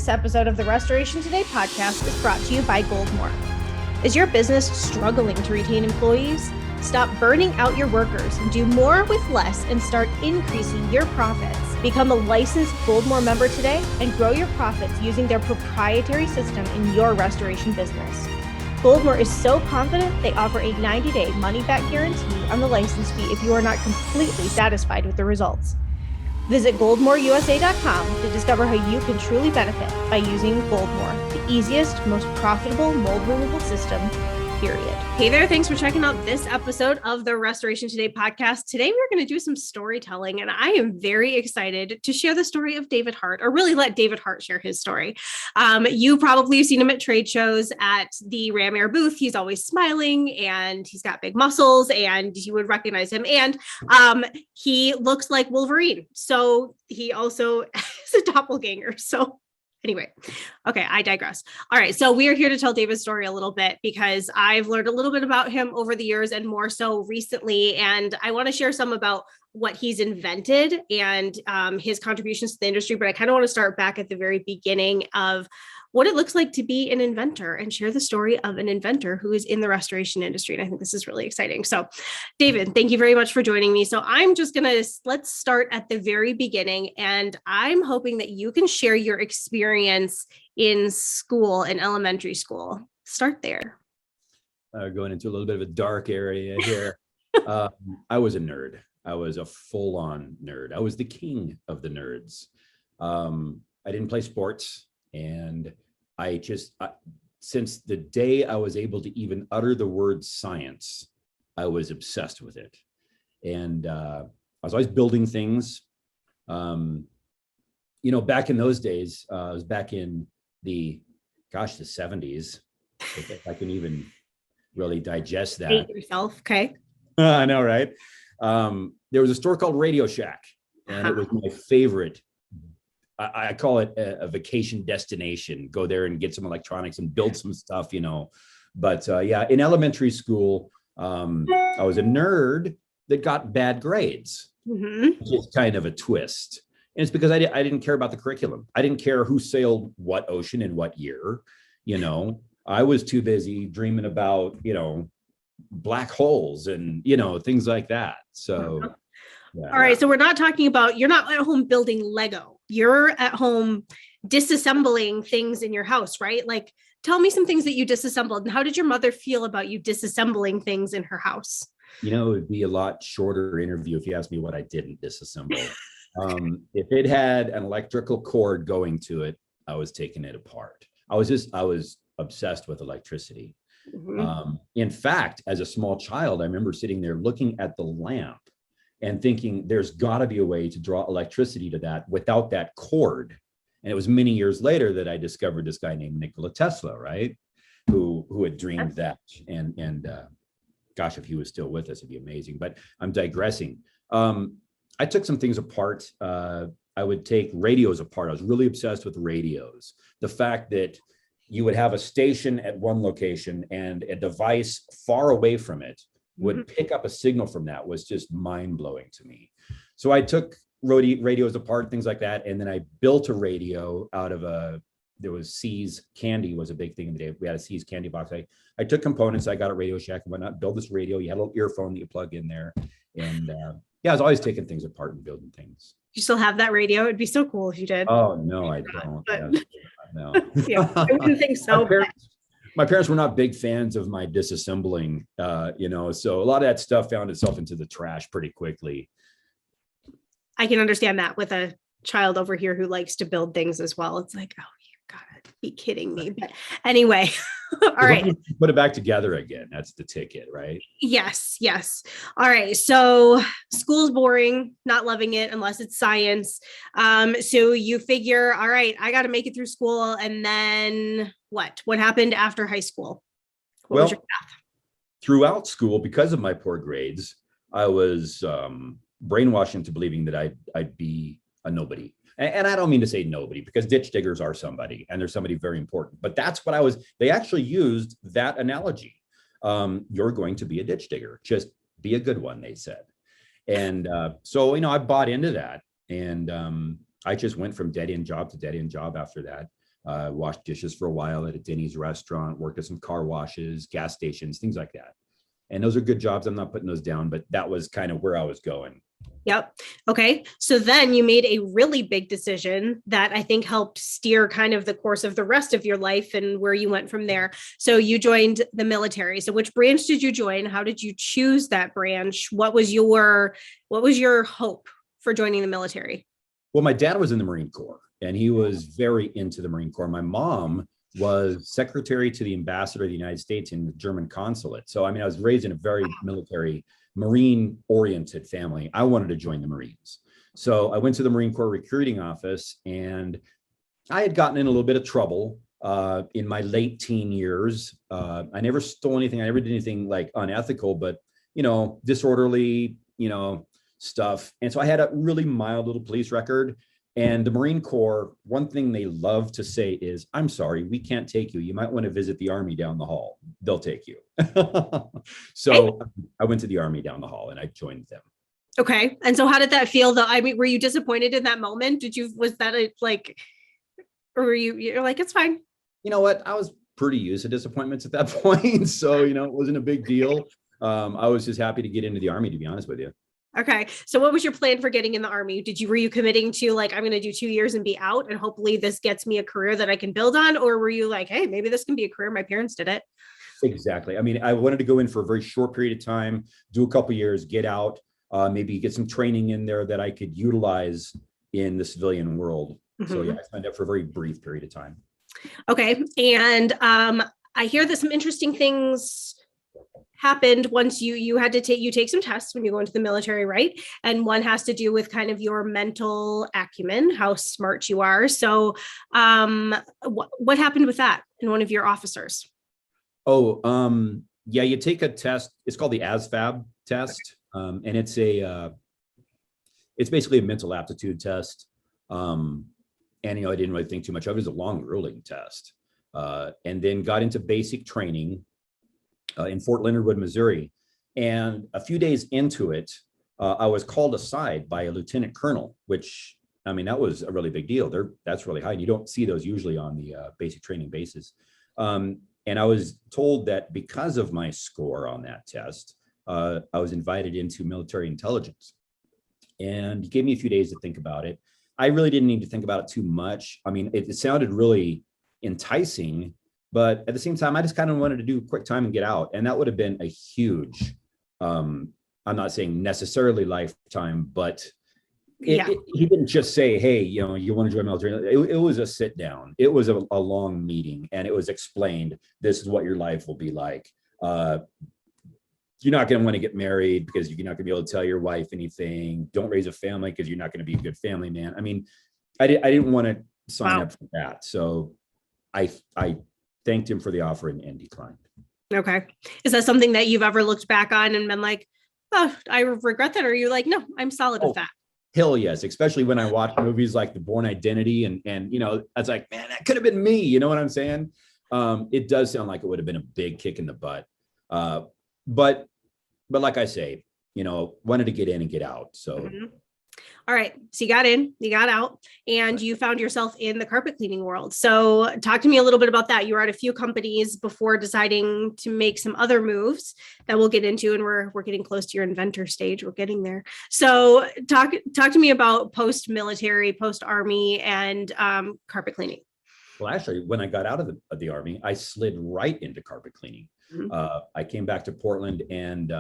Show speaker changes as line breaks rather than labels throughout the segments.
This episode of the Restoration Today podcast is brought to you by Goldmore. Is your business struggling to retain employees? Stop burning out your workers, do more with less, and start increasing your profits. Become a licensed Goldmore member today and grow your profits using their proprietary system in your restoration business. Goldmore is so confident they offer a 90-day money-back guarantee on the license fee if you are not completely satisfied with the results. Visit goldmoreusa.com to discover how you can truly benefit by using Goldmore, the easiest, most profitable mold removal system, period. Hey there, thanks for checking out this episode of the Restoration Today podcast. Today we're going to do some storytelling, and I am very excited to share the story of David Hart, or really let David Hart share his story. You probably have seen him at trade shows at the RamAir booth. He's always smiling, and he's got big muscles, and you would recognize him. And he looks like Wolverine. So he also is a doppelganger. So anyway, okay, I digress. All right, so we are here to tell David's story a little bit because I've learned a little bit about him over the years and more so recently, and I want to share some about what he's invented and his contributions to the industry, but I kind of want to start back at the very beginning of what it looks like to be an inventor and share the story of an inventor who is in the restoration industry. And I think this is really exciting. So David, thank you very much for joining me. So I'm just let's start at the very beginning. And I'm hoping that you can share your experience in school, in elementary school. Start there.
Going into a little bit of a dark area here. I was a nerd. I was a full-on nerd. I was the king of the nerds. I didn't play sports. And since the day I was able to even utter the word science, I was obsessed with it. And I was always building things. Back in those days, I was back in the 70s, if I can even really digest that.
Hate yourself, okay.
I know, right? There was a store called Radio Shack, and it was my favorite. I call it a vacation destination. Go there and get some electronics and build some stuff, But in elementary school, I was a nerd that got bad grades, which is kind of a twist. And it's because I didn't care about the curriculum. I didn't care who sailed what ocean in what year. I was too busy dreaming about, black holes and, things like that. So. Yeah.
All right. So we're not talking about, you're not at home building Lego. You're at home disassembling things in your house, right? Like, tell me some things that you disassembled, and how did your mother feel about you disassembling things in her house?
It would be a lot shorter interview if you asked me what I didn't disassemble. If it had an electrical cord going to it, I was taking it apart. I was obsessed with electricity. In fact, as a small child, I remember sitting there looking at the lamp and thinking there's got to be a way to draw electricity to that without that cord. And it was many years later that I discovered this guy named Nikola Tesla, right? Who had dreamed that. And gosh, if he was still with us, it'd be amazing. But I'm digressing. I took some things apart. I would take radios apart. I was really obsessed with radios. The fact that you would have a station at one location and a device far away from it would pick up a signal from that was just mind-blowing to me. So I took radios apart, things like that, and then I built a radio out of there was C's candy was a big thing in the day. We had a C's candy box. I took components, I got a Radio Shack and whatnot, build this radio. You had a little earphone that you plug in there. And I was always taking things apart and building things.
You still have that radio? It'd be so cool if you did.
Oh, no, I don't.
But...
No.
Yeah, I wouldn't think so.
My parents were not big fans of my disassembling, so a lot of that stuff found itself into the trash pretty quickly.
I can understand that with a child over here who likes to build things as well. It's like, oh, you gotta be kidding me. But anyway, all right.
Put it back together again. That's the ticket, right?
Yes. All right. So school's boring, not loving it unless it's science. So you figure, all right, I got to make it through school. And then what? What happened after high school? What was your path?
Throughout school, because of my poor grades, I was brainwashed into believing that I'd be a nobody. And I don't mean to say nobody, because ditch diggers are somebody, and they're somebody very important. But that's what they actually used that analogy. You're going to be a ditch digger. Just be a good one, they said. And so, I bought into that. And I just went from dead end job to dead end job after that. Washed dishes for a while at a Denny's restaurant, worked at some car washes, gas stations, things like that. And those are good jobs. I'm not putting those down, but that was kind of where I was going.
Yep. Okay. So then you made a really big decision that I think helped steer kind of the course of the rest of your life and where you went from there. So you joined the military. So which branch did you join? How did you choose that branch? What was your hope for joining the military?
Well, my dad was in the Marine Corps and he was very into the Marine Corps. My mom was secretary to the ambassador of the United States in the German consulate. So, I mean, I was raised in a very military, Marine oriented family. I wanted to join the Marines. So I went to the Marine Corps recruiting office and I had gotten in a little bit of trouble in my late teen years. I never stole anything. I never did anything like unethical, but, disorderly, stuff. And so I had a really mild little police record. And the Marine Corps, one thing they love to say is, I'm sorry, we can't take you. You might want to visit the Army down the hall. They'll take you. So I went to the Army down the hall and I joined them.
Okay. And so how did that feel though? I mean, were you disappointed in that moment? Was that or you're like, it's fine?
You know what? I was pretty used to disappointments at that point. So, it wasn't a big deal. I was just happy to get into the Army, to be honest with you.
Okay. So what was your plan for getting in the Army? Were you committing to like, I'm going to do 2 years and be out and hopefully this gets me a career that I can build on? Or were you like, hey, maybe this can be a career. My parents did it.
Exactly. I mean, I wanted to go in for a very short period of time, do a couple years, get out, maybe get some training in there that I could utilize in the civilian world. Mm-hmm. So yeah, I signed up for a very brief period of time.
Okay. And I hear that some interesting things happened once you had to take some tests when you go into the military, right? And one has to do with kind of your mental acumen, how smart you are. So what happened with that in one of your officers?
Yeah, you take a test. It's called the Asfab Test. And it's basically a mental aptitude test. And, I didn't really think too much of it. It was a long, grueling test. And then got into basic training in Fort Leonard Wood, Missouri. And a few days into it, I was called aside by a lieutenant colonel, which, that was a really big deal. That's really high. And you don't see those usually on the basic training basis. And I was told that because of my score on that test, I was invited into military intelligence. And he gave me a few days to think about it. I really didn't need to think about it too much. It sounded really enticing, but at the same time, I just kind of wanted to do a quick time and get out. And that would have been a huge, I'm not saying necessarily lifetime, but he didn't just say, hey, you want to join military. It was a sit down. It was a long meeting and it was explained, this is what your life will be like. You're not going to want to get married because you're not going to be able to tell your wife anything. Don't raise a family because you're not going to be a good family man. I didn't want to sign up for that. So I thanked him for the offer and declined.
Okay. Is that something that you've ever looked back on and been like, oh, I regret that? Or are you like, no, I'm solid with that?
Hell yes. Especially when I watch movies like The Bourne Identity and I was like, man, that could have been me. You know what I'm saying? It does sound like it would have been a big kick in the butt. But like I say, wanted to get in and get out. So. Mm-hmm.
All right. So you got in, you got out, and you found yourself in the carpet cleaning world. So talk to me a little bit about that. You were at a few companies before deciding to make some other moves that we'll get into, and we're getting close to your inventor stage. We're getting there. So talk to me about post-military, post-army, and carpet cleaning.
Well, actually, when I got out of the Army, I slid right into carpet cleaning. Mm-hmm. I came back to Portland and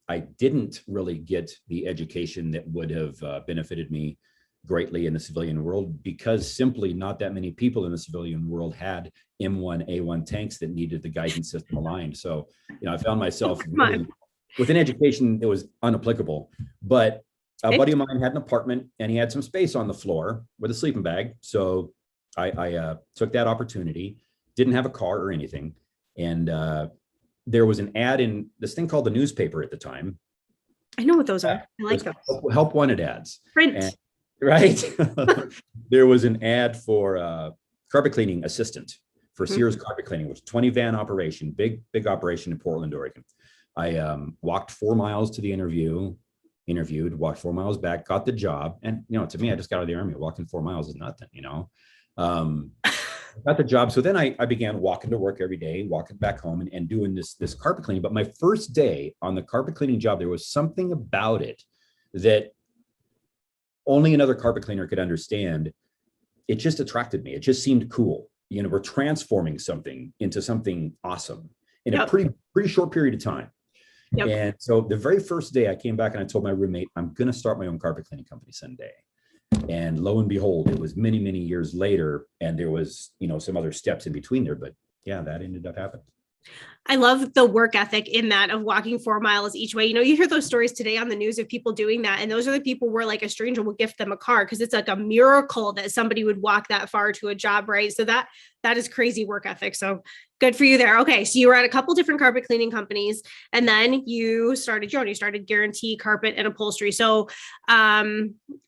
I didn't really get the education that would have benefited me greatly in the civilian world because simply not that many people in the civilian world had M1A1 tanks that needed the guidance system aligned. So, I found myself really, with an education that was unapplicable, but a buddy of mine had an apartment and he had some space on the floor with a sleeping bag. So I took that opportunity, didn't have a car or anything. And there was an ad in this thing called the newspaper at the time.
I know what those are. I like those.
Help wanted ads.
Print.
Right. There was an ad for carpet cleaning assistant for Sears Carpet Cleaning, which was 20 van operation, big operation in Portland, Oregon. I walked 4 miles to the interviewed, walked 4 miles back, got the job. And, to me, I just got out of the Army. Walking 4 miles is nothing, got the job. So then I began walking to work every day, walking back home and doing this carpet cleaning. But my first day on the carpet cleaning job, there was something about it that only another carpet cleaner could understand. It just attracted me. It just seemed cool. You know, we're transforming something into something awesome in a pretty short period of time. Yep. And so the very first day I came back and I told my roommate, I'm going to start my own carpet cleaning company someday. And lo and behold, it was many, many years later. And there was, you know, some other steps in between there, but yeah, that ended up happening.
I love the work ethic in that of walking 4 miles each way. You know, you hear those stories today on the news of people doing that. And those are the people where like a stranger will gift them a car because it's like a miracle that somebody would walk that far to a job, right? So that is crazy work ethic. So good for you there. Okay. So you were at a couple different carpet cleaning companies and then you started your own. You started Guarantee Carpet and Upholstery. So that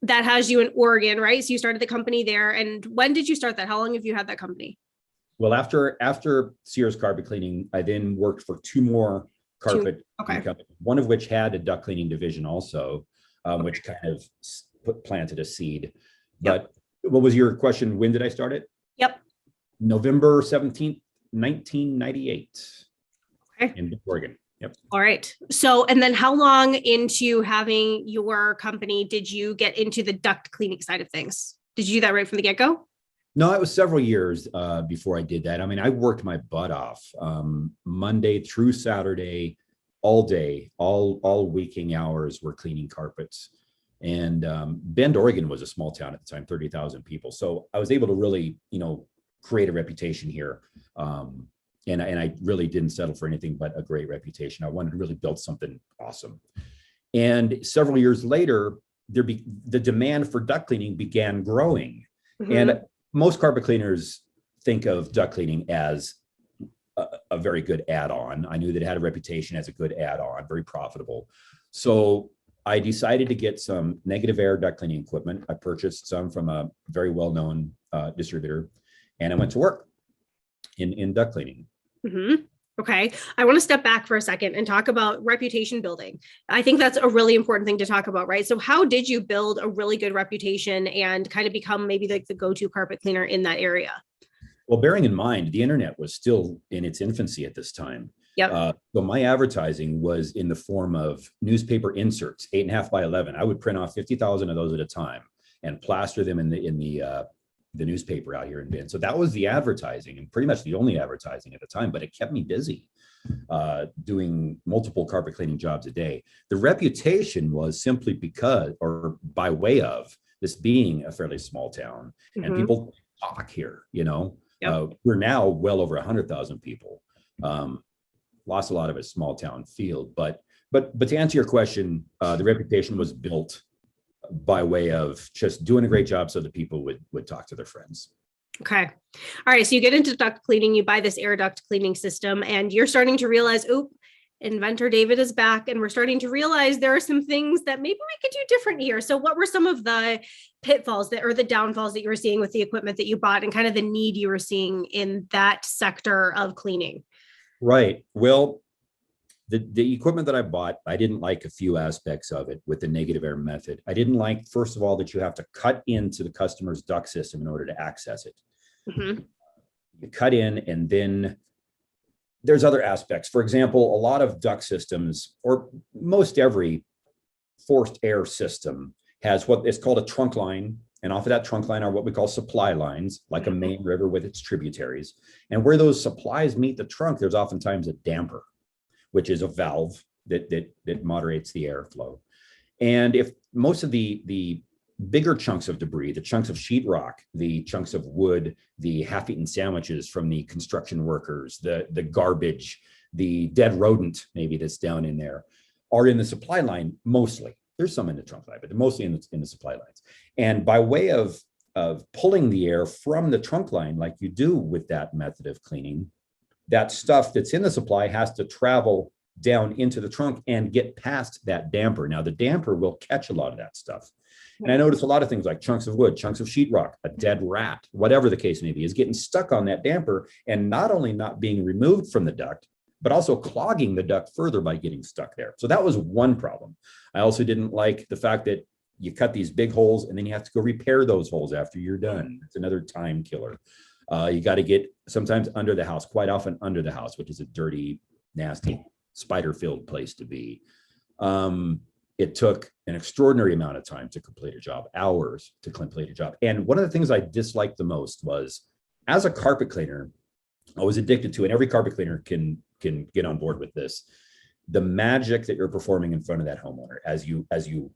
has you in Oregon, right? So you started the company there. And when did you start that? How long have you had that company?
Well, after Sears Carpet Cleaning, I then worked for two more carpet companies, one of which had a duct cleaning division also, which kind of planted a seed. But what was your question? When did I start it?
Yep.
November 17th, 1998 in Oregon. Yep.
All right. So, and then how long into having your company did you get into the duct cleaning side of things? Did you do that right from the get-go?
No, it was several years before I did that. I mean, I worked my butt off Monday through Saturday, all day, all waking hours were cleaning carpets. And Bend, Oregon was a small town at the time, 30,000 people. So I was able to really, you know, create a reputation here. And I really didn't settle for anything but a great reputation. I wanted to really build something awesome. And several years later, the demand for duct cleaning began growing. Mm-hmm. And most carpet cleaners think of duct cleaning as a very good add-on. I knew that it had a reputation as a good add-on, very profitable. So I decided to get some negative air duct cleaning equipment. I purchased some from a very well-known distributor, and I went to work in duct cleaning.
Mm-hmm. Okay. I want to step back for a second and talk about reputation building. I think that's a really important thing to talk about, right? So how did you build a really good reputation and kind of become maybe like the go-to carpet cleaner in that area?
Well, bearing in mind, the internet was still in its infancy at this time.
Yep.
So my advertising was in the form of newspaper inserts, 8.5 by 11. I would print off 50,000 of those at a time and plaster them in the newspaper out here in Bend. So that was the advertising and pretty much the only advertising at the time, but it kept me busy doing multiple carpet cleaning jobs a day. The reputation was simply because, or by way of this being a fairly small town, mm-hmm. and people talk here, you know. Yep. We're now well over 100,000 people. Lost a lot of a small town feel, but to answer your question, the reputation was built by way of just doing a great job so that people would talk to their friends.
Okay. All right. So you get into duct cleaning, you buy this air duct cleaning system, and you're starting to realize, inventor David is back. And we're starting to realize there are some things that maybe we could do different here. So what were some of the pitfalls or the downfalls that you were seeing with the equipment that you bought and kind of the need you were seeing in that sector of cleaning?
Right. Well, the equipment that I bought, I didn't like a few aspects of it with the negative air method. I didn't like, first of all, that you have to cut into the customer's duct system in order to access it. Mm-hmm. You cut in, and then there's other aspects. For example, a lot of duct systems, or most every forced air system, has what is called a trunk line. And off of that trunk line are what we call supply lines, like a main river with its tributaries. And where those supplies meet the trunk, there's oftentimes a damper, which is a valve that moderates the airflow. And if most of the bigger chunks of debris, the chunks of sheetrock, the chunks of wood, the half-eaten sandwiches from the construction workers, the garbage, the dead rodent maybe that's down in there, are in the supply line mostly. There's some in the trunk line, but they're mostly in the supply lines. And by way of pulling the air from the trunk line, like you do with that method of cleaning, that stuff that's in the supply has to travel down into the trunk and get past that damper. Now, the damper will catch a lot of that stuff. And I notice a lot of things like chunks of wood, chunks of sheetrock, a dead rat, whatever the case may be, is getting stuck on that damper and not only not being removed from the duct, but also clogging the duct further by getting stuck there. So that was one problem. I also didn't like the fact that you cut these big holes and then you have to go repair those holes after you're done. It's another time killer. You got to get sometimes under the house, quite often under the house, which is a dirty, nasty, spider-filled place to be. It took an extraordinary amount of time to complete a job, hours to complete a job. And one of the things I disliked the most was, as a carpet cleaner, I was addicted to, and every carpet cleaner can get on board with this, the magic that you're performing in front of that homeowner as you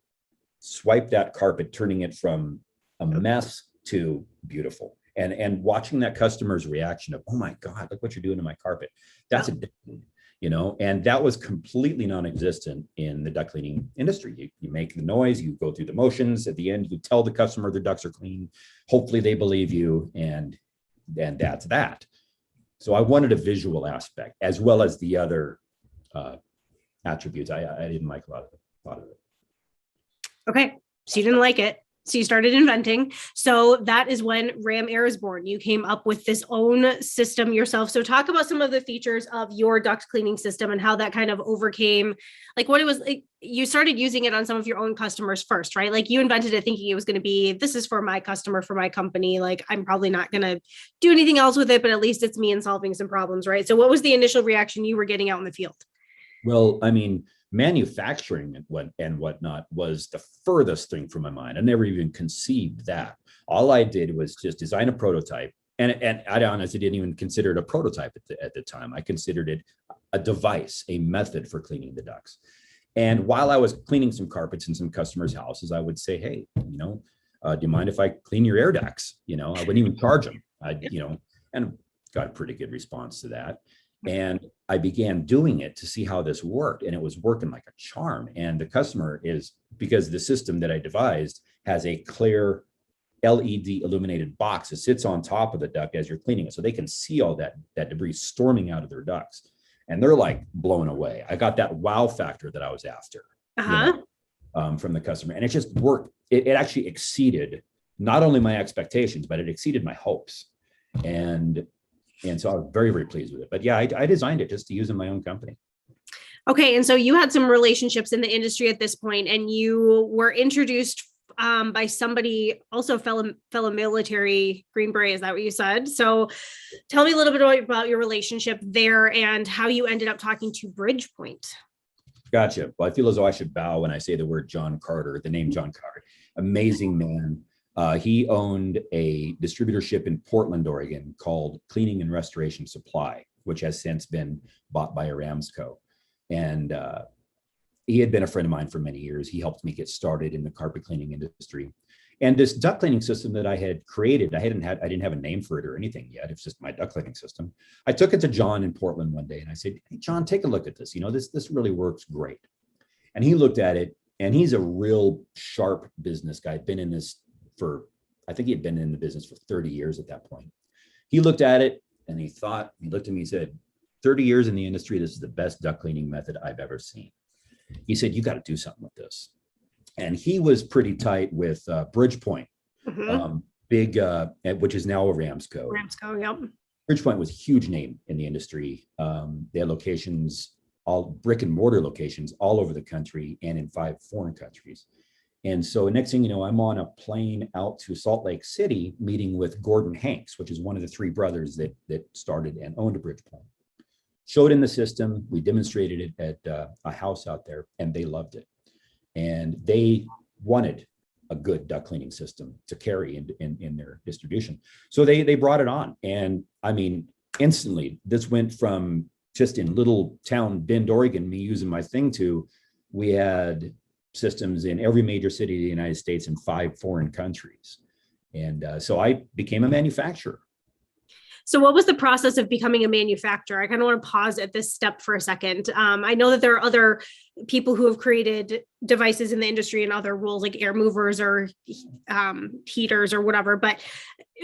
swipe that carpet, turning it from a mess to beautiful, and watching that customer's reaction of, oh my God, look what you're doing to my carpet. That's addicting, and that was completely non-existent in the duct cleaning industry. You make the noise, you go through the motions, at the end you tell the customer their ducts are clean, hopefully they believe you, and that's that. So I wanted a visual aspect as well as the other attributes. I didn't like a lot of it.
Okay, so you didn't like it. So you started inventing. So that is when RamAir is born. You came up with this own system yourself. So talk about some of the features of your duct cleaning system and how that kind of overcame, like what it was like. You started using it on some of your own customers first, right? Like you invented it thinking it was going to be, this is for my customer, for my company. Like I'm probably not going to do anything else with it, but at least it's me and solving some problems, right? So what was the initial reaction you were getting out in the field?
Well, I mean, manufacturing and whatnot was the furthest thing from my mind. I never even conceived that. All I did was just design a prototype, and I honestly didn't even consider it a prototype at the time. I considered it a device, a method for cleaning the ducts. And while I was cleaning some carpets in some customers' houses, I would say, hey, do you mind if I clean your air ducts? I wouldn't even charge them. And got a pretty good response to that. And I began doing it to see how this worked, and it was working like a charm. And the customer is, because the system that I devised has a clear LED illuminated box that sits on top of the duct as you're cleaning it, so they can see all that debris storming out of their ducts, and they're like blown away. I got that wow factor that I was after from the customer, and it just worked. It actually exceeded not only my expectations, but it exceeded my hopes. And so I was very, very pleased with it. But yeah, I designed it just to use in my own company.
Okay. And so you had some relationships in the industry at this point, and you were introduced by somebody, also fellow military Green Beret. Is that what you said? So tell me a little bit about your relationship there and how you ended up talking to Bridgepoint.
Gotcha. Well, I feel as though I should bow when I say the word John Carter, the name John Carter. Amazing man. He owned a distributorship in Portland, Oregon called Cleaning and Restoration Supply, which has since been bought by Aramco. And he had been a friend of mine for many years. He helped me get started in the carpet cleaning industry. And this duct cleaning system that I had created, I didn't have a name for it or anything yet. It's just my duct cleaning system. I took it to John in Portland one day and I said, hey, John, take a look at this. This really works great. And he looked at it, and he's a real sharp business guy, been in this I think he had been in the business for 30 years at that point. He looked at it and he looked at me and said, 30 years in the industry, this is the best duct cleaning method I've ever seen. He said, you got to do something with this. And he was pretty tight with Bridgepoint, which is now Aramco.
Aramco, yep.
Bridgepoint was a huge name in the industry. They had locations, all brick and mortar locations all over the country and in 5 foreign countries. And so next thing you know, I'm on a plane out to Salt Lake City meeting with Gordon Hanks, which is one of the 3 brothers that started and owned Bridgepoint. Showed in the system, we demonstrated it at a house out there, and they loved it. And they wanted a good duct cleaning system to carry in their distribution. So they brought it on. And I mean, instantly, this went from just in little town Bend, Oregon, me using my thing, to we had systems in every major city of the United States and 5 foreign countries. And so I became a manufacturer.
So what was the process of becoming a manufacturer? I kind of want to pause at this step for a second. I know that there are other people who have created devices in the industry and other roles like air movers or heaters or whatever, but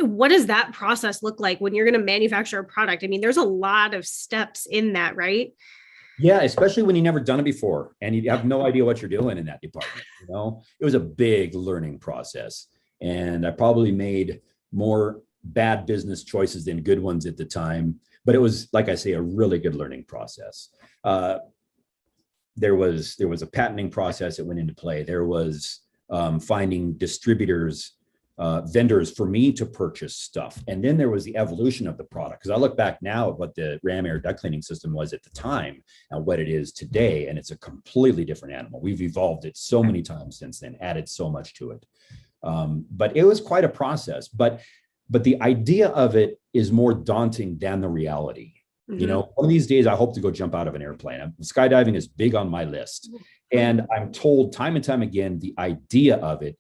what does that process look like when you're going to manufacture a product? I mean, there's a lot of steps in that, right?
Yeah, especially when you've never done it before and you have no idea what you're doing in that department. It was a big learning process, and I probably made more bad business choices than good ones at the time. But it was, like I say, a really good learning process. There was a patenting process that went into play. There was finding distributors vendors for me to purchase stuff. And then there was the evolution of the product. Because I look back now at what the RamAir duct cleaning system was at the time and what it is today, and it's a completely different animal. We've evolved it so many times since then, added so much to it. But it was quite a process. But the idea of it is more daunting than the reality. You know, one of these days I hope to go jump out of an airplane. Skydiving is big on my list. And I'm told time and time again, the idea of it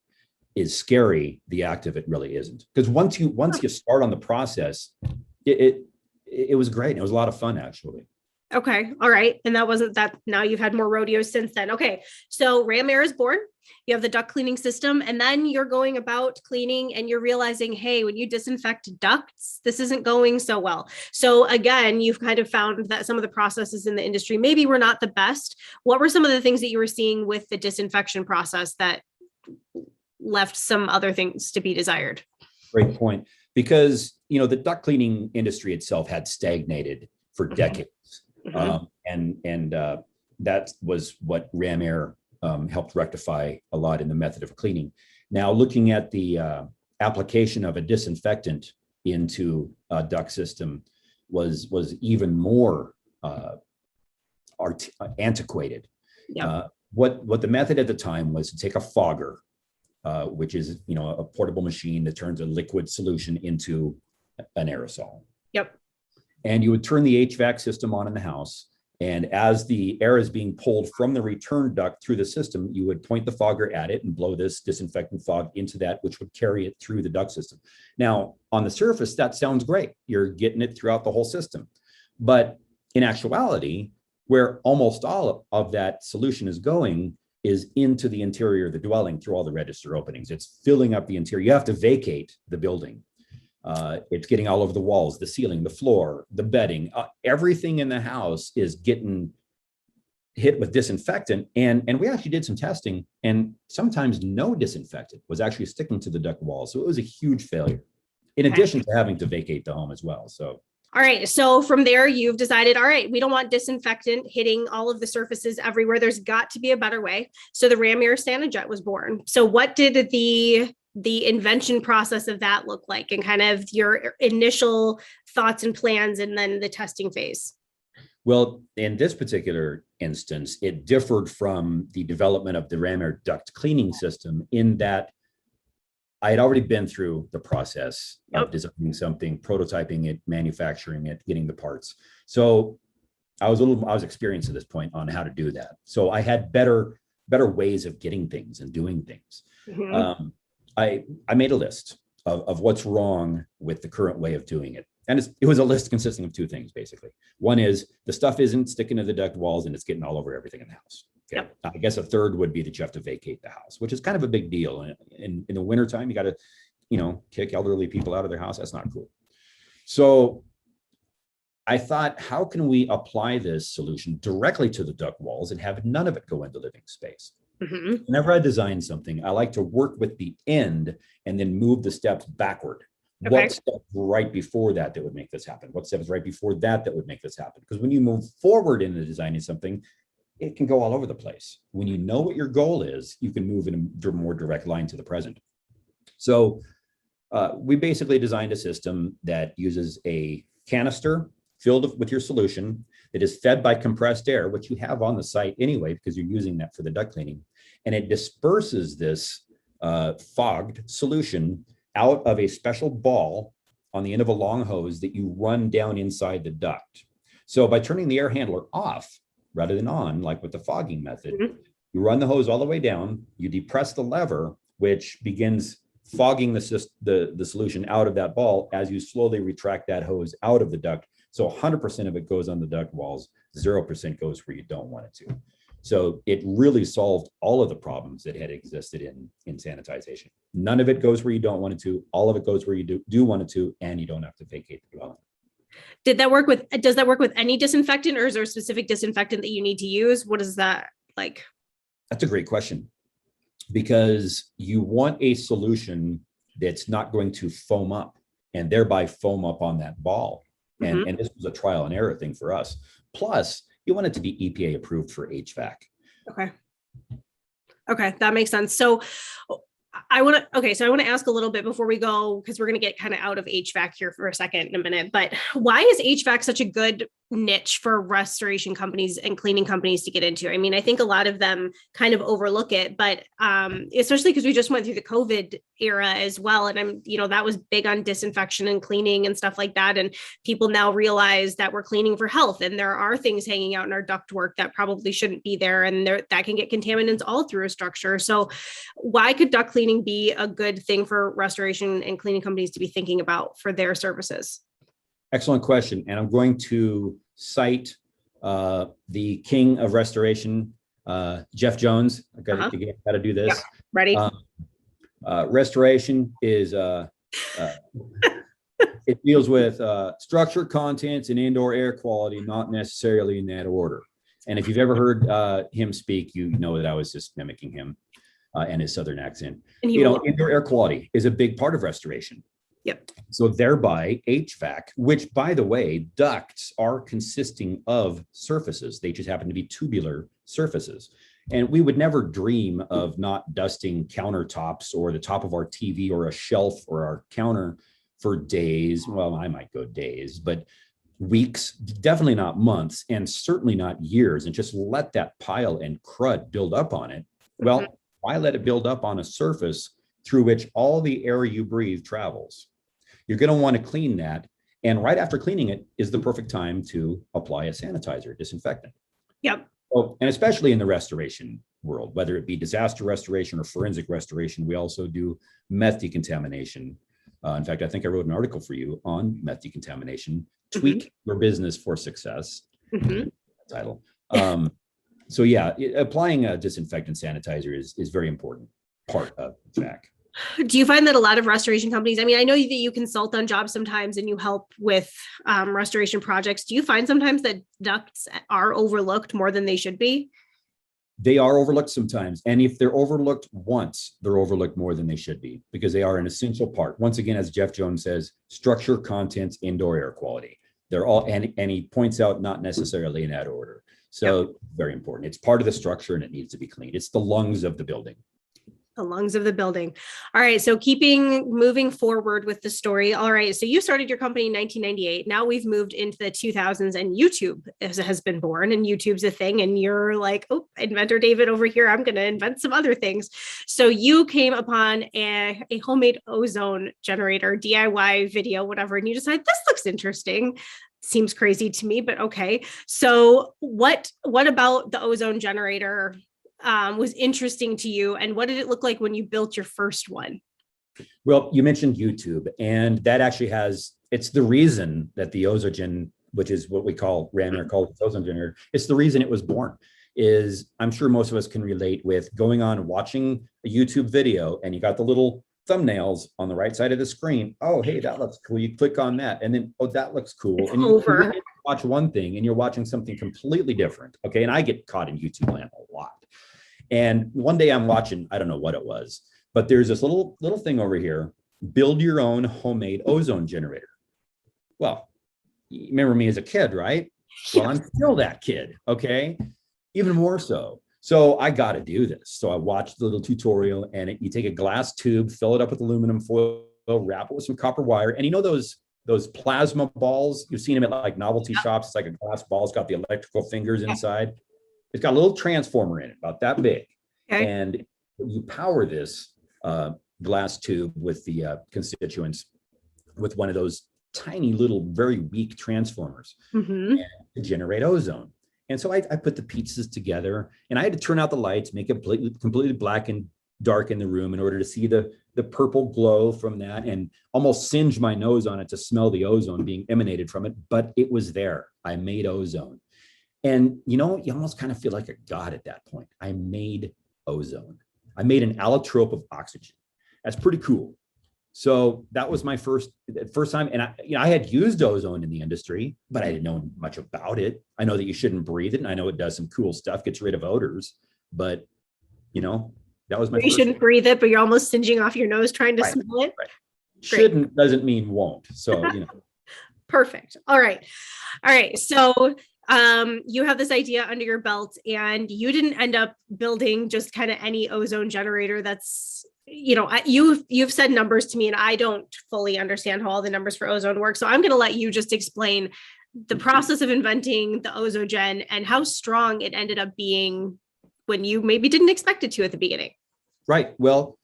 is scary. The act of it really isn't. Because once you start on the process, it was great. It was a lot of fun, actually.
Okay. All right. And that wasn't that. Now you've had more rodeos since then. Okay. So RamAir is born. You have the duct cleaning system, and then you're going about cleaning and you're realizing, hey, when you disinfect ducts, this isn't going so well. So again, you've kind of found that some of the processes in the industry maybe were not the best. What were some of the things that you were seeing with the disinfection process that left some other things to be desired?
Great point. Because, you know, the duct cleaning industry itself had stagnated for decades. And that was what RamAir helped rectify a lot in the method of cleaning. Now, looking at the application of a disinfectant into a duct system was even more antiquated.
Yep.
What the method at the time was to take a fogger, which is, you know, a portable machine that turns a liquid solution into an aerosol.
Yep.
And you would turn the HVAC system on in the house. And as the air is being pulled from the return duct through the system, you would point the fogger at it and blow this disinfectant fog into that, which would carry it through the duct system. Now, on the surface, that sounds great. You're getting it throughout the whole system. But in actuality, where almost all of that solution is going is into the interior of the dwelling through all the register openings. It's filling up the interior. You have to vacate the building. It's getting all over the walls, the ceiling, the floor, the bedding, everything in the house is getting hit with disinfectant. And we actually did some testing, and sometimes no disinfectant was actually sticking to the duct walls. So it was a huge failure, in addition to having to vacate the home as well. So.
All right. So from there, you've decided, all right, we don't want disinfectant hitting all of the surfaces everywhere. There's got to be a better way. So the RamAir SaniJet was born. So what did the invention process of that look like, and kind of your initial thoughts and plans, and then the testing phase?
Well, in this particular instance, it differed from the development of the RamAir duct cleaning system in that I had already been through the process of designing something, prototyping it, manufacturing it, getting the parts. So I was experienced at this point on how to do that. So I had better ways of getting things and doing things. I made a list of what's wrong with the current way of doing it. And it was a list consisting of two things, basically. One is the stuff isn't sticking to the duct walls and it's getting all over everything in the house. Okay.
Yep.
I guess a third would be that you have to vacate the house, which is kind of a big deal. In the wintertime, you got to, you know, kick elderly people out of their house. That's not cool. So I thought, how can we apply this solution directly to the duct walls and have none of it go into living space? Whenever I design something, I like to work with the end and then move the steps backward.
Okay.
What step right before that would make this happen? What steps right before that would make this happen? Because when you move forward into designing something, it can go all over the place. When you know what your goal is, you can move in a more direct line to the present. So we basically designed a system that uses a canister filled with your solution that is fed by compressed air, which you have on the site anyway, because you're using that for the duct cleaning. And it disperses this fogged solution out of a special ball on the end of a long hose that you run down inside the duct. So by turning the air handler off rather than on, like with the fogging method, you run the hose all the way down, you depress the lever, which begins fogging the solution out of that ball as you slowly retract that hose out of the duct. So 100% of it goes on the duct walls, 0% goes where you don't want it to. So it really solved all of the problems that had existed in sanitization. None of it goes where you don't want it to. All of it goes where you do want it to, and you don't have to vacate the dwelling.
Does that work with any disinfectant, or is there a specific disinfectant that you need to use? What is that like? That's
a great question, because you want a solution that's not going to foam up and thereby foam up on that ball. And this was a trial and error thing for us. Plus, you want it to be EPA approved for HVAC.
Okay, that makes sense. So I want to ask a little bit before we go, because we're going to get kind of out of HVAC here for a second in a minute, but why is HVAC such a good niche for restoration companies and cleaning companies to get into? I mean, I think a lot of them kind of overlook it, but especially because we just went through the COVID era as well. And that was big on disinfection and cleaning and stuff like that. And people now realize that we're cleaning for health, and there are things hanging out in our ductwork that probably shouldn't be there. And that can get contaminants all through a structure. So why could duct cleaning be a good thing for restoration and cleaning companies to be thinking about for their services?
Excellent question. And I'm going to cite the king of restoration, Jeff Jones. I got to do this.
Yeah. Ready?
Restoration is, it deals with structure, contents, and indoor air quality, not necessarily in that order. And if you've ever heard him speak, you know that I was just mimicking him and his Southern accent.
And
indoor air quality is a big part of restoration.
Yep.
So thereby HVAC, which by the way, ducts are consisting of surfaces. They just happen to be tubular surfaces. And we would never dream of not dusting countertops or the top of our TV or a shelf or our counter for days. Well, I might go days, but weeks, definitely not months, and certainly not years, and just let that pile and crud build up on it. Well, why let it build up on a surface through which all the air you breathe travels? You're going to want to clean that. And right after cleaning it is the perfect time to apply a sanitizer, disinfectant.
Yep.
Oh, and especially in the restoration world, whether it be disaster restoration or forensic restoration, we also do meth decontamination. In fact, I think I wrote an article for you on meth decontamination, tweak your business for success. Title. So yeah, applying a disinfectant sanitizer is very important part of HVAC.
Do you find that a lot of restoration companies, I mean, I know that you consult on jobs sometimes and you help with restoration projects. Do you find sometimes that ducts are overlooked more than they should be?
They are overlooked sometimes. And if they're overlooked once, they're overlooked more than they should be, because they are an essential part. Once again, as Jeff Jones says, structure, contents, indoor air quality. They're all, and he points out not necessarily in that order. So very important. It's part of the structure and it needs to be cleaned. It's the lungs of the building.
The lungs of the building. All right. So moving forward with the story. All right. So you started your company in 1998. Now we've moved into the 2000s and YouTube has been born, and YouTube's a thing. And you're like, oh, inventor David over here, I'm going to invent some other things. So you came upon a homemade ozone generator, DIY video, whatever. And you decided this looks interesting. Seems crazy to me, but okay. So what about the ozone generator was interesting to you, and what did it look like when you built your first one?
Well, you mentioned YouTube, and that actually it's the reason that the Ozogen, which is what we call RamAir, called Ozone Generator, it's the reason it was born. Is I'm sure most of us can relate with going on and watching a YouTube video, and you got the little thumbnails on the right side of the screen. Oh, hey, that looks cool. You click on that, and then, oh, that looks cool. And you watch one thing, and you're watching something completely different. Okay, and I get caught in YouTube land a lot. And one day I'm watching, I don't know what it was, but there's this little thing over here, build your own homemade ozone generator. Well, you remember me as a kid, right? Well, I'm still that kid, okay? Even more so. So I got to do this. So I watched the little tutorial, and you take a glass tube, fill it up with aluminum foil, wrap it with some copper wire. And you know those plasma balls, you've seen them at like novelty shops. It's like a glass ball. It's got the electrical fingers inside. It's got a little transformer in it, about that big. Okay. And you power this glass tube with the constituents with one of those tiny little, very weak transformers to generate ozone. And so I put the pieces together, and I had to turn out the lights, make it completely black and dark in the room in order to see the purple glow from that, and almost singe my nose on it to smell the ozone being emanated from it. But it was there. I made ozone. And, you almost kind of feel like a god at that point. I made ozone. I made an allotrope of oxygen. That's pretty cool. So that was my first time. And I had used ozone in the industry, but I didn't know much about it. I know that you shouldn't breathe it. And I know it does some cool stuff, gets rid of odors. But, that was my
You shouldn't breathe it, but you're almost singeing off your nose trying to smell it.
Right. Shouldn't doesn't mean won't. So,
Perfect. All right. So you have this idea under your belt, and you didn't end up building just kind of any ozone generator that's you've said numbers to me and I don't fully understand how all the numbers for ozone work. So I'm going to let you just explain the process of inventing the Ozogen and how strong it ended up being when you maybe didn't expect it to at the beginning.
Right. Well,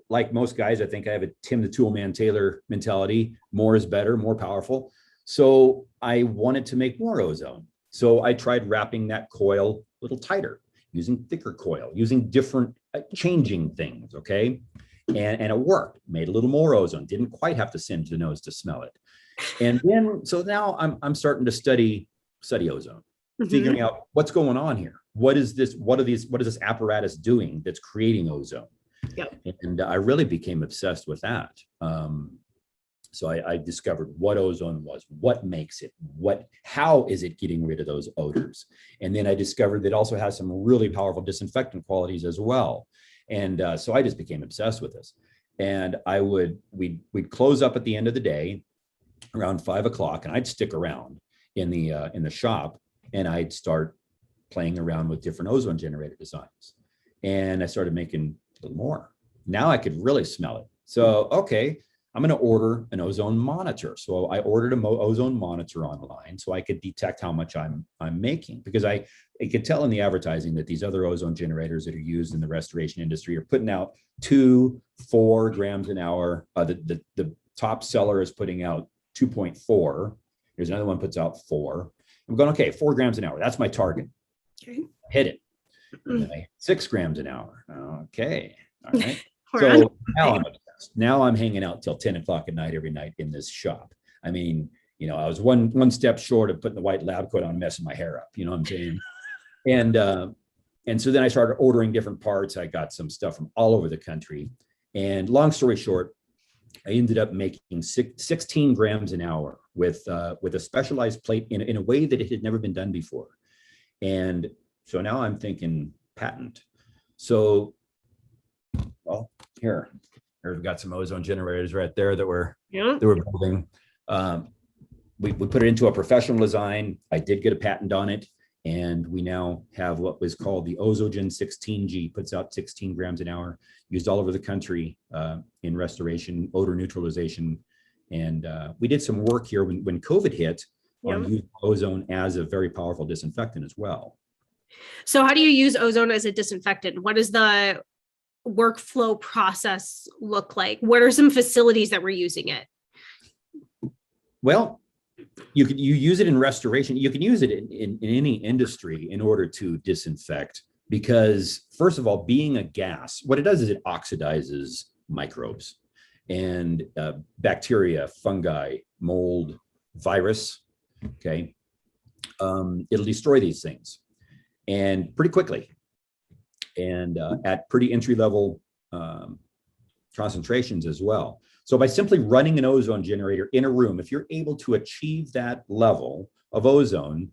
like most guys, I think I have a Tim the Toolman Taylor mentality. More is better, more powerful. So I wanted to make more ozone. So I tried wrapping that coil a little tighter, using thicker coil, using different changing things. Okay. And it worked, made a little more ozone, didn't quite have to singe the nose to smell it. And then, so now I'm starting to study ozone, figuring out what's going on here. What is this apparatus doing that's creating ozone?
Yep.
And I really became obsessed with that. So I discovered what ozone was, what makes it, how is it getting rid of those odors? And then I discovered that it also has some really powerful disinfectant qualities as well. And so I just became obsessed with this. And we'd close up at the end of the day around 5 o'clock, and I'd stick around in the shop, and I'd start playing around with different ozone generator designs. And I started making a little more. Now I could really smell it. So, okay, I'm going to order an ozone monitor. So I ordered an ozone monitor online so I could detect how much I'm making, because I could tell in the advertising that these other ozone generators that are used in the restoration industry are putting out 2-4 grams an hour. The top seller is putting out 2.4. There's another one puts out 4. I'm going, okay, 4 grams an hour. That's my target.
Okay.
Hit it. And then 6 grams an hour. Okay. All right. So now I'm obsessed. Now I'm hanging out till 10 o'clock at night every night in this shop. I mean, I was one step short of putting the white lab coat on, messing my hair up. You know what I'm saying? And so then I started ordering different parts. I got some stuff from all over the country. And long story short, I ended up making 16 grams an hour with a specialized plate in a way that it had never been done before. And so now I'm thinking patent. So, well, here we've got some ozone generators right there that we're building. We put it into a professional design. I did get a patent on it. And we now have what was called the Ozogen 16G, puts out 16 grams an hour, used all over the country in restoration, odor neutralization. And we did some work here when COVID hit on using ozone as a very powerful disinfectant as well.
So how do you use ozone as a disinfectant? What does the workflow process look like? What are some facilities that we're using it?
Well, you use it in restoration. You can use it in any industry in order to disinfect, because first of all, being a gas, what it does is it oxidizes microbes and bacteria, fungi, mold, virus. Okay. It'll destroy these things and pretty quickly and at pretty entry level concentrations as well. So by simply running an ozone generator in a room, if you're able to achieve that level of ozone,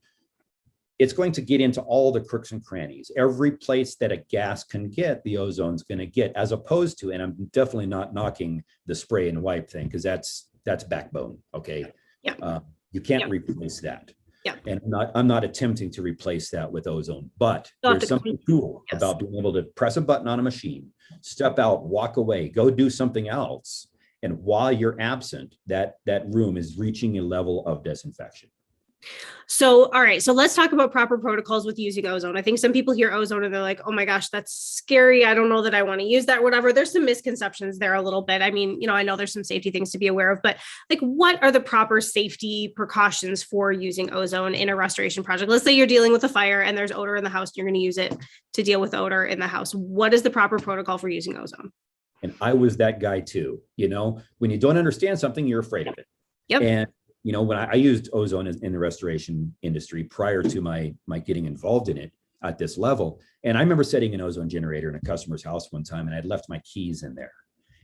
it's going to get into all the crooks and crannies. Every place that a gas can get, the ozone's going to get, as opposed to, and I'm definitely not knocking the spray and wipe thing, because that's backbone. Okay.
Yeah.
You can't replace that.
Yeah.
And I'm not attempting to replace that with ozone, but there's something cool about being able to press a button on a machine, step out, walk away, go do something else. And while you're absent, that room is reaching a level of disinfection.
So, all right. So let's talk about proper protocols with using ozone. I think some people hear ozone and they're like, oh my gosh, that's scary. I don't know that I want to use that, whatever. There's some misconceptions there a little bit. I mean, I know there's some safety things to be aware of, but like, what are the proper safety precautions for using ozone in a restoration project? Let's say you're dealing with a fire and there's odor in the house. You're going to use it to deal with odor in the house. What is the proper protocol for using ozone?
And I was that guy too. When you don't understand something, you're afraid of it.
Yep.
And when I used ozone in the restoration industry prior to my getting involved in it at this level, and I remember setting an ozone generator in a customer's house one time, and I'd left my keys in there,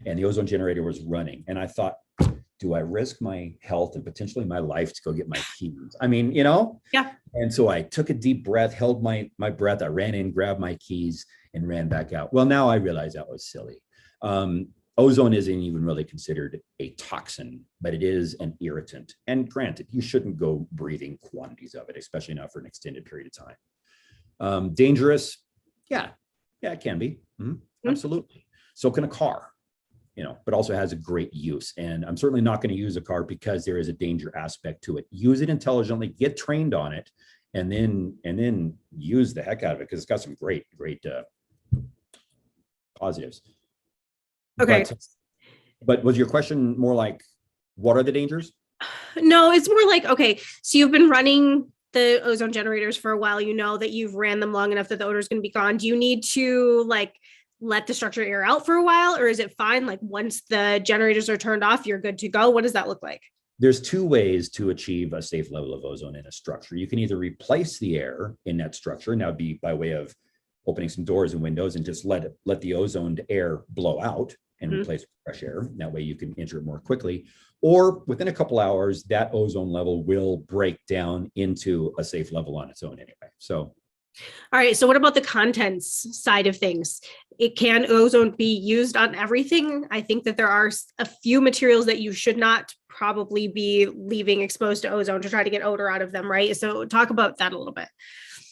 and the ozone generator was running, and I thought, do I risk my health and potentially my life to go get my keys? I mean,
Yeah.
And so I took a deep breath, held my breath, I ran in, grabbed my keys, and ran back out. Well, now I realize that was silly. Ozone isn't even really considered a toxin, but it is an irritant. And granted, you shouldn't go breathing quantities of it, especially not for an extended period of time. Dangerous? Yeah, it can be. Absolutely. So can a car, but also has a great use. And I'm certainly not going to use a car because there is a danger aspect to it. Use it intelligently, get trained on it, and then use the heck out of it, because it's got some great positives.
Okay.
But was your question more like, what are the dangers?
No, it's more like, okay, so you've been running the ozone generators for a while. You know that you've ran them long enough that the odor is going to be gone. Do you need to like let the structure air out for a while, or is it fine? Like once the generators are turned off, you're good to go. What does that look like?
There's two ways to achieve a safe level of ozone in a structure. You can either replace the air in that structure, and that would be by way of opening some doors and windows and just let the ozoned air blow out and replace with fresh air. That way you can enter it more quickly. Or within a couple hours, that ozone level will break down into a safe level on its own anyway. So,
all right. So what about the contents side of things? Can ozone be used on everything? I think that there are a few materials that you should not probably be leaving exposed to ozone to try to get odor out of them, right? So talk about that a little bit.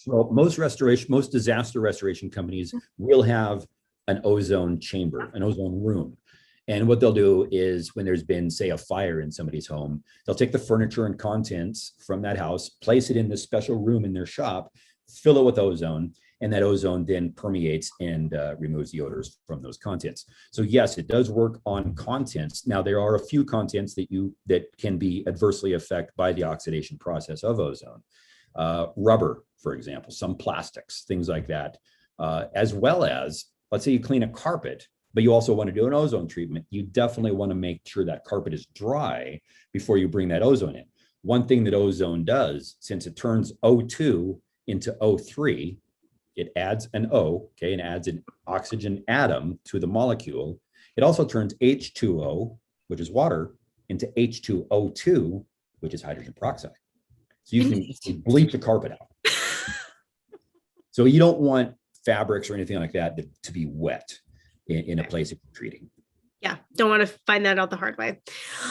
Well, most disaster restoration companies will have an ozone chamber, an ozone room. And what they'll do is when there's been, say, a fire in somebody's home, they'll take the furniture and contents from that house, place it in this special room in their shop, fill it with ozone, and that ozone then permeates and removes the odors from those contents. So yes, it does work on contents. Now, there are a few contents that can be adversely affected by the oxidation process of ozone. Rubber, for example, some plastics, things like that, as well as, let's say you clean a carpet, but you also want to do an ozone treatment. You definitely want to make sure that carpet is dry before you bring that ozone in. One thing that ozone does, since it turns O2 into O3, it adds an O, okay, and adds an oxygen atom to the molecule. It also turns H2O, which is water, into H2O2, which is hydrogen peroxide. So you can bleach a carpet out. So you don't want fabrics or anything like that to be wet in a place of treating.
Yeah, don't want to find that out the hard way.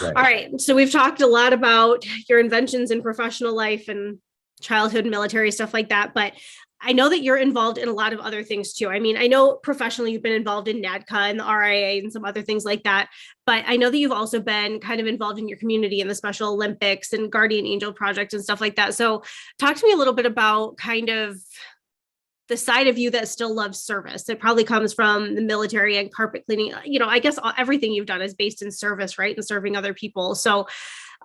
Right.
All right, so we've talked a lot about your inventions in professional life and childhood and military stuff like that, but I know that you're involved in a lot of other things too. I mean, I know professionally you've been involved in NADCA and the RIA and some other things like that, but I know that you've also been kind of involved in your community in the Special Olympics and Guardian Angel Project and stuff like that. So talk to me a little bit about kind of the side of you that still loves service. It probably comes from the military and carpet cleaning. I guess everything you've done is based in service, right? And serving other people. So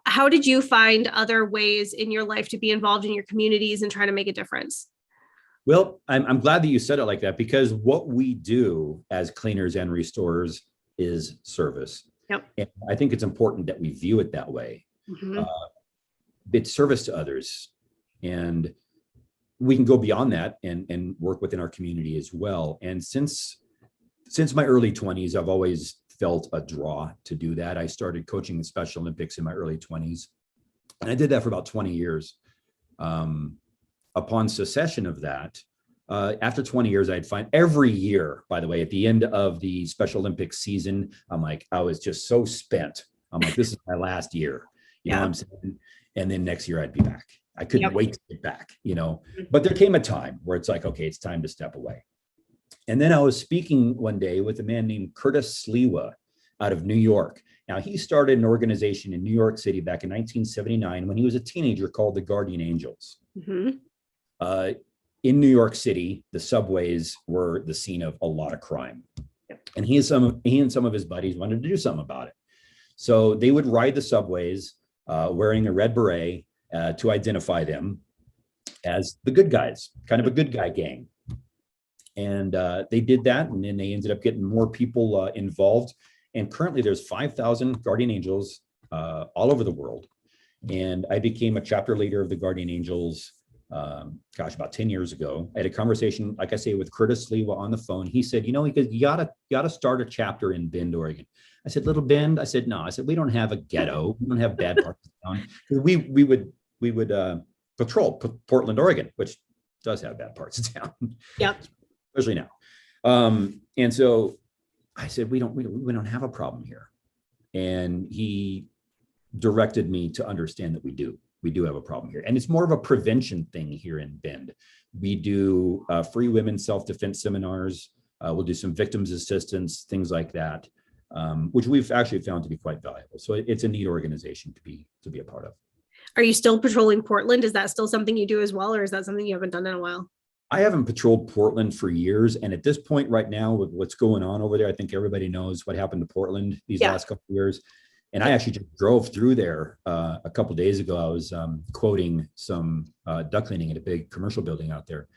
how did you find other ways in your life to be involved in your communities and try to make a difference?
Well, I'm glad that you said it like that, because what we do as cleaners and restorers is service.
Yep.
And I think it's important that we view it that way.
Mm-hmm.
It's service to others. And we can go beyond that and work within our community as well. And since my early 20s, I've always felt a draw to do that. I started coaching the Special Olympics in my early 20s, and I did that for about 20 years. Upon cessation of that, after 20 years, I'd find every year, by the way, at the end of the Special Olympics season, I was just so spent. I'm like, this is my last year, you know what I'm saying? And then next year I'd be back. I couldn't wait to get back, but there came a time where it's like, okay, it's time to step away. And then I was speaking one day with a man named Curtis Sliwa out of New York. Now, he started an organization in New York City back in 1979 when he was a teenager called the Guardian Angels.
Mm-hmm.
In New York City, the subways were the scene of a lot of crime. And he and some of his buddies wanted to do something about it. So they would ride the subways wearing a red beret to identify them as the good guys, kind of a good guy gang. And they did that, and then they ended up getting more people involved. And currently there's 5,000 Guardian Angels all over the world. And I became a chapter leader of the Guardian Angels, about 10 years ago. I had a conversation, like I say, with Curtis Sliwa on the phone. He said, you gotta start a chapter in Bend, Oregon. I said, Little Bend? I said, no. I said, we don't have a ghetto. We don't have bad parts of town. We would patrol Portland, Oregon, which does have bad parts of town.
Yep.
Especially now. And so I said, we don't have a problem here. And he directed me to understand that we do have a problem here. And it's more of a prevention thing here in Bend. We do free women's self-defense seminars. We'll do some victims assistance, things like that, which we've actually found to be quite valuable. So it's a neat organization to be a part of.
Are you still patrolling Portland? Is that still something you do as well, or is that something you haven't done in a while?
I haven't patrolled Portland for years. And at this point right now, with what's going on over there, I think everybody knows what happened to Portland these last couple of years. And I actually just drove through there a couple of days ago. I was quoting some duct cleaning in a big commercial building out there.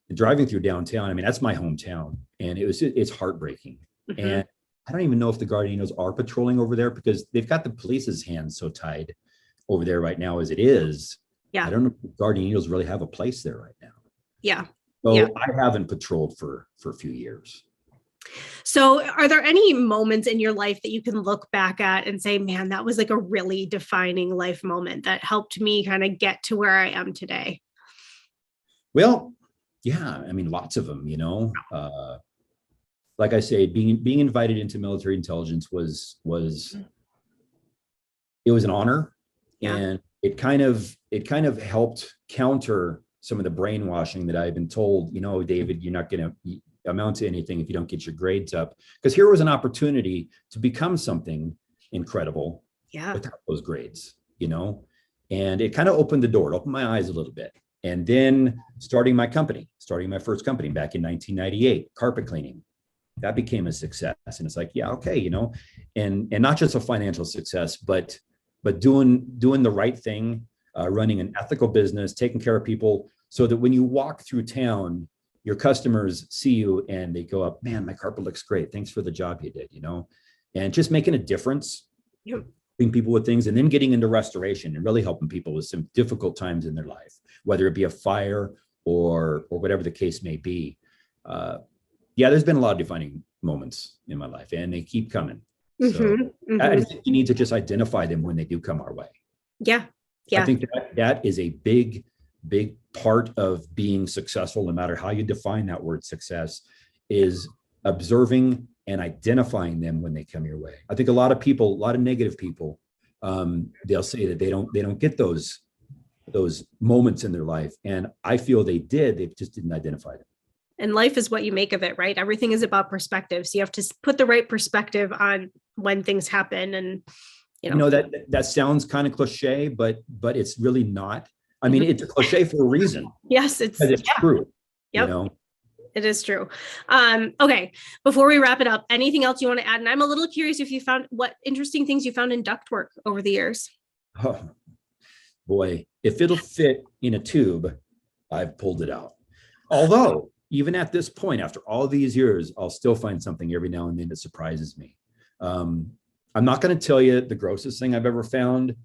And driving through downtown, I mean, that's my hometown. And it's heartbreaking. Mm-hmm. And I don't even know if the Guardianos are patrolling over there because they've got the police's hands so tied over there right now as it is. Yeah. I don't know if the Guardianos really have a place there right now.
Yeah.
So I haven't patrolled for a few years.
So are there any moments in your life that you can look back at and say, man, that was like a really defining life moment that helped me kind of get to where I am today?
Well, yeah, I mean, lots of them, like I say, being invited into military intelligence was an honor. Yeah. And it kind of helped counter some of the brainwashing that I've been told, David, you're not going to amount to anything if you don't get your grades up. Because here was an opportunity to become something incredible without those grades, and it kind of opened the door, it opened my eyes a little bit. And then starting my first company back in 1998, carpet cleaning, that became a success. And it's like, yeah, okay, and not just a financial success, but doing the right thing, running an ethical business, taking care of people, so that when you walk through town, your customers see you and they go up, man, my carpet looks great. Thanks for the job you did, and just making a difference, helping people with things, and then getting into restoration and really helping people with some difficult times in their life, whether it be a fire or whatever the case may be. There's been a lot of defining moments in my life, and they keep coming. So I think you need to just identify them when they do come our way. Yeah. I think that is a big part of being successful, no matter how you define that word success, is observing and identifying them when they come your way. I think a lot of negative people, they'll say that they don't get those moments in their life. And I feel they just didn't identify them.
And life is what you make of it, right? Everything is about perspective. So you have to put the right perspective on when things happen. And,
that sounds kind of cliche, but it's really not. I mean, it's a cliche for a reason.
Yes, it's
true.
Yep. It is true. Okay. Before we wrap it up, anything else you want to add? And I'm a little curious if you found what interesting things you found in ductwork over the years.
Oh boy, if it'll fit in a tube, I've pulled it out. Although even at this point, after all these years, I'll still find something every now and then that surprises me. I'm not going to tell you the grossest thing I've ever found,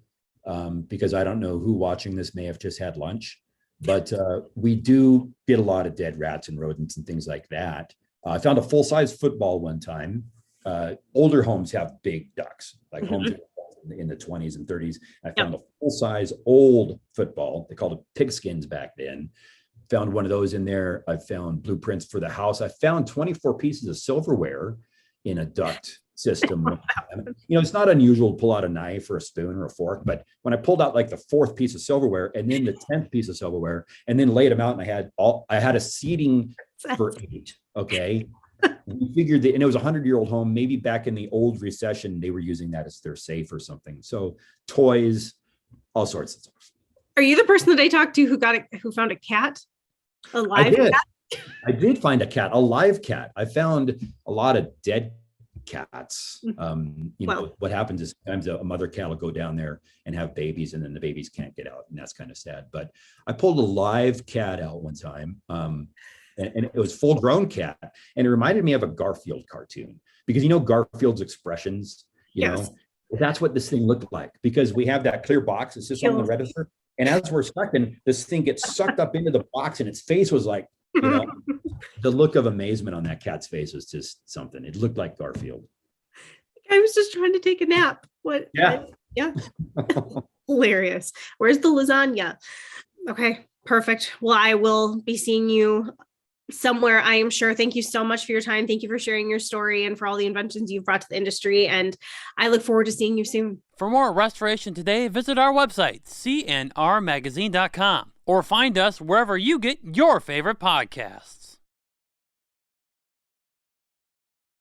because I don't know who watching this may have just had lunch, but we do get a lot of dead rats and rodents and things like that. I found a full-size football one time. Older homes have big ducts, like homes in the 20s and 30s. I found a full-size old football. They called it pigskins back then. Found one of those in there. I found blueprints for the house. I found 24 pieces of silverware in a duct system. It's not unusual to pull out a knife or a spoon or a fork, but when I pulled out like the fourth piece of silverware and then the 10th piece of silverware and then laid them out, and I had a seating for 8. Okay. We figured that, and it was a 100-year-old home. Maybe back in the old recession, they were using that as their safe or something. So toys, all sorts of stuff.
Are you the person that I talked to who found a cat? A live cat?
I did find a cat, a live cat. I found a lot of dead cats. What happens is sometimes a mother cat will go down there and have babies, and then the babies can't get out, and that's kind of sad. But I pulled a live cat out one time, and it was full grown cat, and it reminded me of a Garfield cartoon, because Garfield's expressions, that's what this thing looked like, because we have that clear box that sits on the register, and as we're sucking, this thing gets sucked up into the box, and its face was like, the look of amazement on that cat's face was just something. It looked like Garfield.
I was just trying to take a nap. What? Yeah. Hilarious. Where's the lasagna? Okay, perfect. Well, I will be seeing you somewhere, I am sure. Thank you so much for your time. Thank you for sharing your story and for all the inventions you've brought to the industry. And I look forward to seeing you soon.
For more Restoration Today, visit our website, cnrmagazine.com, or find us wherever you get your favorite podcasts.